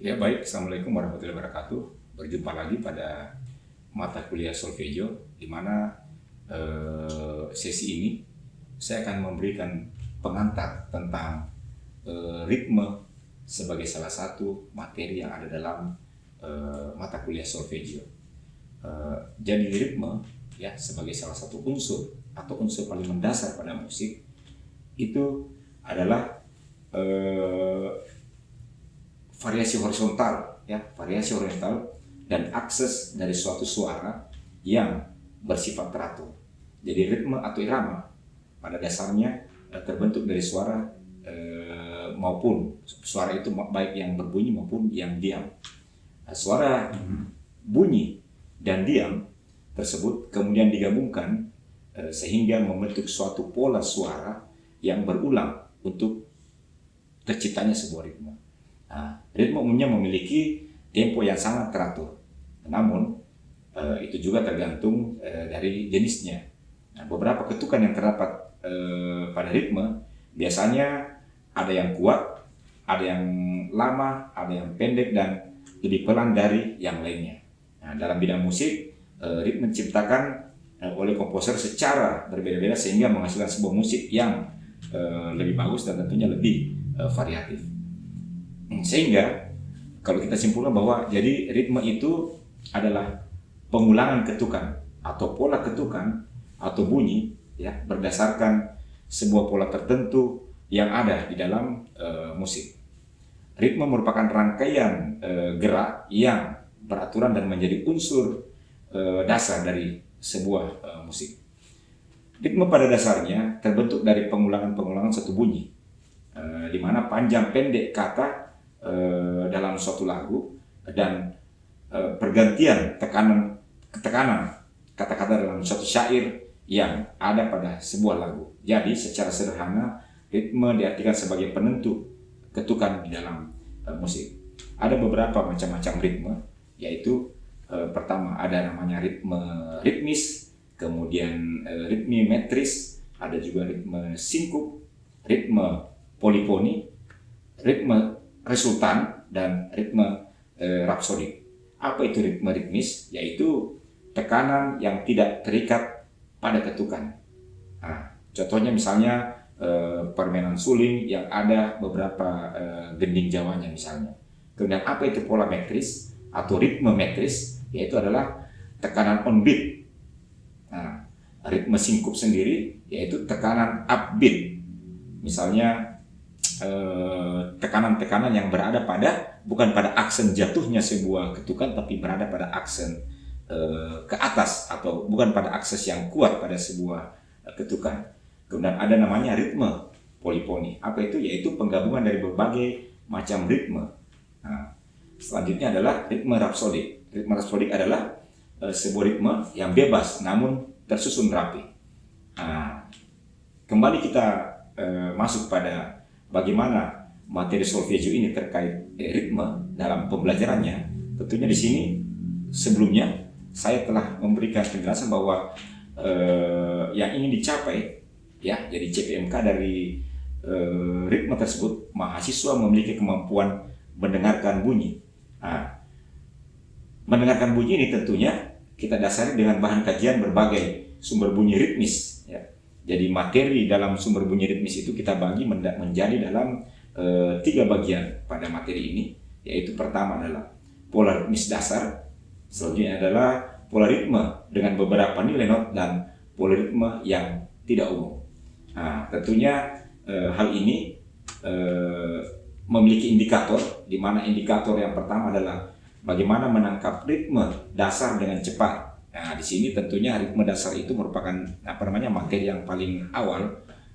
Ya baik, Assalamualaikum warahmatullahi wabarakatuh. Berjumpa lagi pada mata kuliah solfeggio, di mana sesi ini saya akan memberikan pengantar tentang ritme sebagai salah satu materi yang ada dalam mata kuliah solfeggio. Jadi ritme ya sebagai salah satu unsur atau unsur paling mendasar pada musik itu adalah variasi horizontal dan akses dari suatu suara yang bersifat teratur. Jadi ritme atau irama pada dasarnya terbentuk dari suara maupun suara itu baik yang berbunyi maupun yang diam. Suara bunyi dan diam tersebut kemudian digabungkan sehingga membentuk suatu pola suara yang berulang untuk terciptanya sebuah ritme. Nah, ritme umumnya memiliki tempo yang sangat teratur, namun itu juga tergantung dari jenisnya. Nah, beberapa ketukan yang terdapat pada ritme biasanya ada yang kuat, ada yang lama, ada yang pendek dan lebih pelan dari yang lainnya. Nah, dalam bidang musik, ritme diciptakan oleh komposer secara berbeda-beda sehingga menghasilkan sebuah musik yang lebih bagus dan tentunya lebih variatif. Sehingga kalau kita simpulkan bahwa jadi ritme itu adalah pengulangan ketukan atau pola ketukan atau bunyi ya berdasarkan sebuah pola tertentu yang ada di dalam musik. Ritme merupakan rangkaian gerak yang beraturan dan menjadi unsur dasar dari sebuah musik. Ritme pada dasarnya terbentuk dari pengulangan-pengulangan satu bunyi, di mana panjang pendek kata dalam suatu lagu dan pergantian tekanan kata-kata dalam suatu syair yang ada pada sebuah lagu. Jadi secara sederhana ritme diartikan sebagai penentu ketukan di dalam musik. Ada beberapa macam-macam ritme, yaitu pertama ada namanya ritme ritmis, kemudian ritme metris, ada juga ritme sinkup, ritme polifoni, ritme resultan, dan ritme rapsodik. Apa itu ritme ritmis? Yaitu tekanan yang tidak terikat pada ketukan. Nah, contohnya misalnya permainan suling yang ada beberapa gending jawanya misalnya. Kemudian apa itu pola metris atau ritme metris? Yaitu adalah tekanan on beat. Nah, ritme sinkup sendiri yaitu tekanan upbeat. Misalnya tekanan-tekanan yang berada pada bukan pada aksen jatuhnya sebuah ketukan, tapi berada pada aksen ke atas atau bukan pada akses yang kuat pada sebuah ketukan. Kemudian ada namanya ritme polifoni. Apa itu? Yaitu penggabungan dari berbagai macam ritme. Nah, selanjutnya adalah ritme rapsodik. Ritme rapsodik adalah sebuah ritme yang bebas namun tersusun rapi. Nah, kembali kita masuk pada bagaimana materi solfeggio ini terkait ritme dalam pembelajarannya. Tentunya di sini sebelumnya saya telah memberikan penjelasan bahwa yang ingin dicapai ya jadi CPMK dari ritme tersebut, mahasiswa memiliki kemampuan mendengarkan bunyi. Nah, mendengarkan bunyi ini tentunya kita dasari dengan bahan kajian berbagai sumber bunyi ritmis ya. Jadi materi dalam sumber bunyi ritmis itu kita bagi menjadi dalam 3 bagian pada materi ini, yaitu pertama adalah pola ritmis dasar, selanjutnya adalah pola ritme dengan beberapa nilai not, dan pola ritme yang tidak umum. Nah, tentunya hal ini memiliki indikator, di mana indikator yang pertama adalah bagaimana menangkap ritme dasar dengan cepat. Nah, di sini tentunya ritme dasar itu merupakan materi yang paling awal.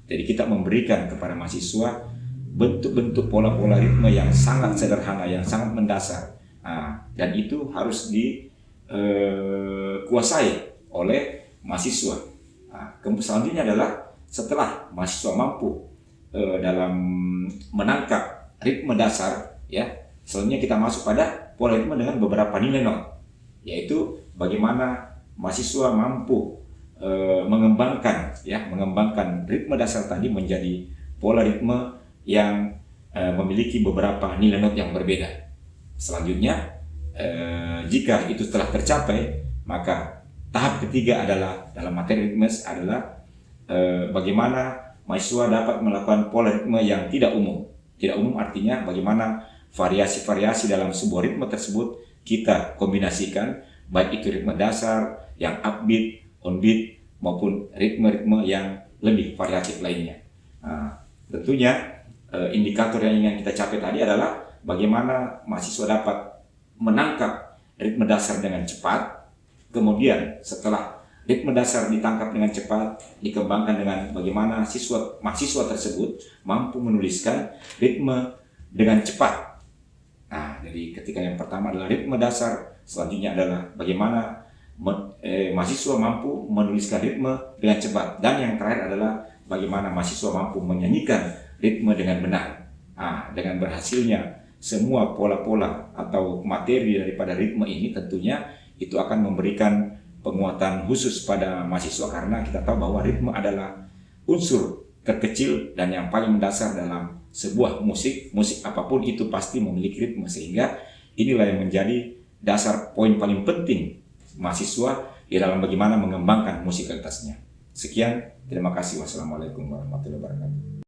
Jadi kita memberikan kepada mahasiswa bentuk-bentuk pola-pola ritme yang sangat sederhana, yang sangat mendasar. Nah, dan itu harus dikuasai oleh mahasiswa. Nah, kemudian selanjutnya adalah setelah mahasiswa mampu dalam menangkap ritme dasar, ya, selanjutnya kita masuk pada pola ritme dengan beberapa nilai not, yaitu bagaimana mahasiswa mampu mengembangkan ritme dasar tadi menjadi pola ritme yang memiliki beberapa nilai not yang berbeda. Selanjutnya, jika itu telah tercapai, maka tahap ketiga adalah dalam materi ritme adalah bagaimana mahasiswa dapat melakukan pola ritme yang tidak umum. Tidak umum artinya bagaimana variasi-variasi dalam sebuah ritme tersebut kita kombinasikan, baik itu ritme dasar, yang upbeat, onbeat, maupun ritme-ritme yang lebih variatif lainnya. Nah, tentunya indikator yang ingin kita capai tadi adalah bagaimana mahasiswa dapat menangkap ritme dasar dengan cepat, kemudian setelah ritme dasar ditangkap dengan cepat, dikembangkan dengan bagaimana mahasiswa tersebut mampu menuliskan ritme dengan cepat. Nah, jadi ketika yang pertama adalah ritme dasar, selanjutnya adalah bagaimana mahasiswa mampu menuliskan ritme dengan cepat, dan yang terakhir adalah bagaimana mahasiswa mampu menyanyikan ritme dengan benar. Nah, dengan berhasilnya semua pola-pola atau materi daripada ritme ini, tentunya itu akan memberikan penguatan khusus pada mahasiswa, karena kita tahu bahwa ritme adalah unsur terkecil dan yang paling mendasar dalam sebuah musik apapun itu pasti memiliki ritme, sehingga inilah yang menjadi dasar poin paling penting mahasiswa di dalam bagaimana mengembangkan musikalitasnya. Sekian, terima kasih. Wassalamualaikum warahmatullahi wabarakatuh.